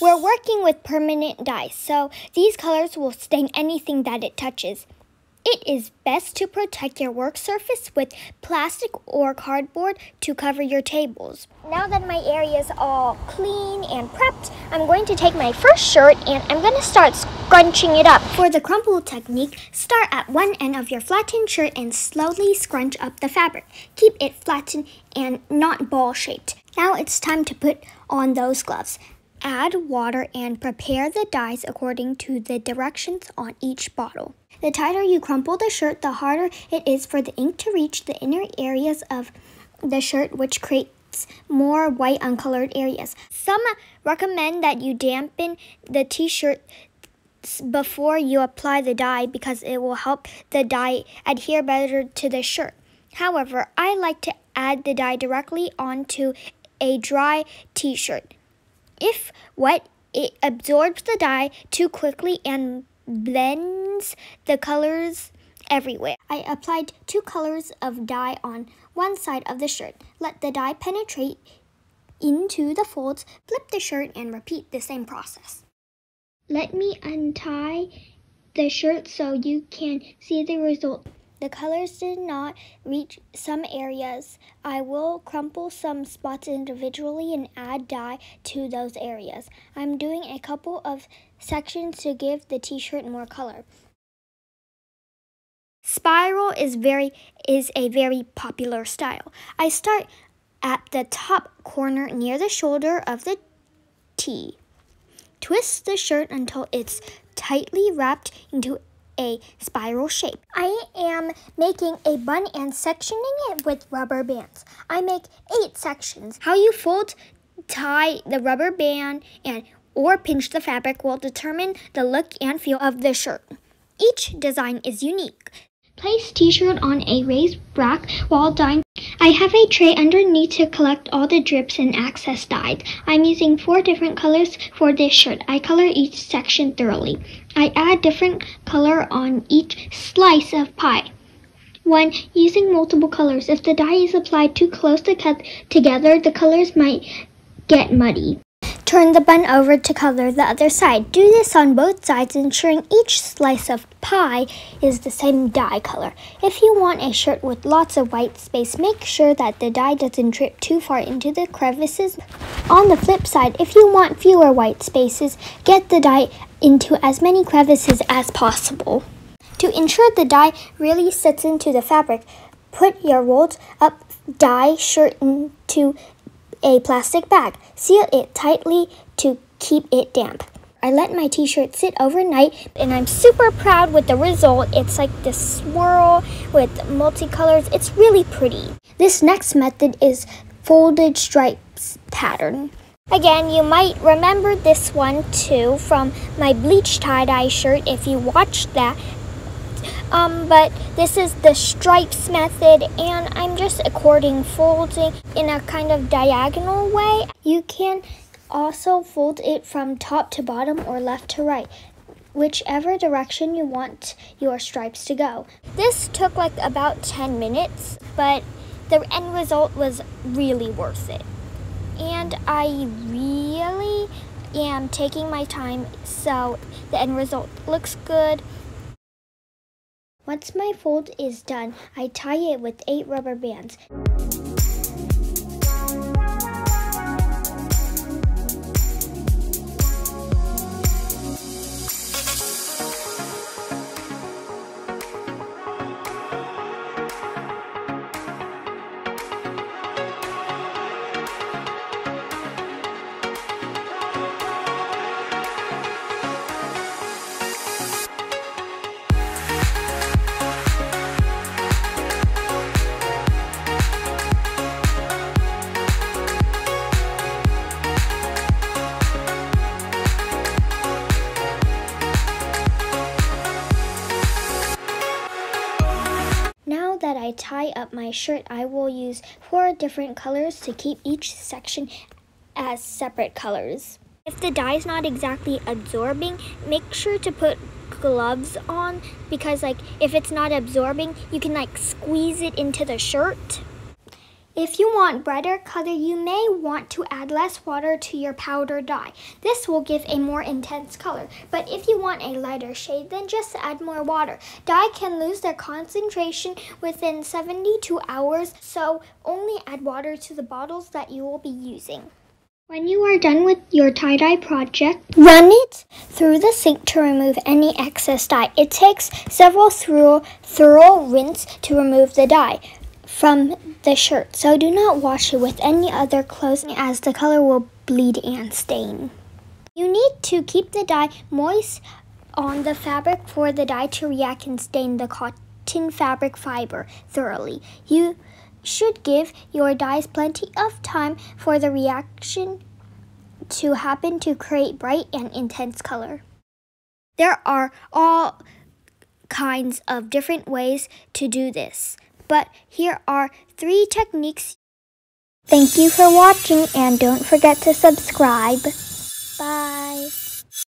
We're working with permanent dye, so these colors will stain anything that it touches. It is best to protect your work surface with plastic or cardboard to cover your tables. Now that my area is all clean and prepped, I'm going to take my first shirt and I'm going to start scrunching it up. For the crumple technique, start at one end of your flattened shirt and slowly scrunch up the fabric. Keep it flattened and not ball-shaped. Now it's time to put on those gloves. Add water and prepare the dyes according to the directions on each bottle. The tighter you crumple the shirt, the harder it is for the ink to reach the inner areas of the shirt, which creates more white uncolored areas. Some recommend that you dampen the t-shirt before you apply the dye because it will help the dye adhere better to the shirt. However, I like to add the dye directly onto a dry t-shirt. If wet, it absorbs the dye too quickly and blends the colors everywhere. I applied 2 colors of dye on one side of the shirt. Let the dye penetrate into the folds, flip the shirt, and repeat the same process. Let me untie the shirt so you can see the result. The colors did not reach some areas. I will crumple some spots individually and add dye to those areas. I'm doing a couple of sections to give the t-shirt more color. Spiral is a very popular style. I start at the top corner near the shoulder of the T. Twist the shirt until it's tightly wrapped into a spiral shape. I am making a bun and sectioning it with rubber bands. I make 8 sections. How you fold, tie the rubber band, or pinch the fabric will determine the look and feel of the shirt. Each design is unique. Place t-shirt on a raised rack while dyeing. I have a tray underneath to collect all the drips and excess dyes. I'm using 4 different colors for this shirt. I color each section thoroughly. I add different color on each slice of pie. When using multiple colors, if the dye is applied too close together, the colors might get muddy. Turn the bun over to color the other side. Do this on both sides, ensuring each slice of pie is the same dye color. If you want a shirt with lots of white space, make sure that the dye doesn't drip too far into the crevices. On the flip side, if you want fewer white spaces, get the dye into as many crevices as possible. To ensure the dye really sits into the fabric, put your rolled up dye shirt into a plastic bag. Seal it tightly to keep it damp. I let my t-shirt sit overnight and I'm super proud with the result. It's like this swirl with multicolors. It's really pretty. This next method is folded stripes pattern. Again, you might remember this one too from my bleach tie-dye shirt if you watched that. But this is the stripes method, and I'm just folding in a kind of diagonal way. You can also fold it from top to bottom or left to right, whichever direction you want your stripes to go. This took like about 10 minutes, but the end result was really worth it. And I really am taking my time, so the end result looks good. Once my fold is done, I tie it with 8 rubber bands. Now that I tie up my shirt, I will use 4 different colors to keep each section as separate colors. If the dye is not exactly absorbing, make sure to put gloves on because if it's not absorbing, you can squeeze it into the shirt. If you want brighter color, you may want to add less water to your powder dye. This will give a more intense color. But if you want a lighter shade, then just add more water. Dye can lose their concentration within 72 hours, so only add water to the bottles that you will be using. When you are done with your tie-dye project, run it through the sink to remove any excess dye. It takes several thorough rinse to remove the dye from the shirt, so do not wash it with any other clothes as the color will bleed and stain. You need to keep the dye moist on the fabric for the dye to react and stain the cotton fabric fiber thoroughly. You should give your dyes plenty of time for the reaction to happen to create bright and intense color. There are all kinds of different ways to do this, but here are 3 techniques. Thank you for watching, and don't forget to subscribe.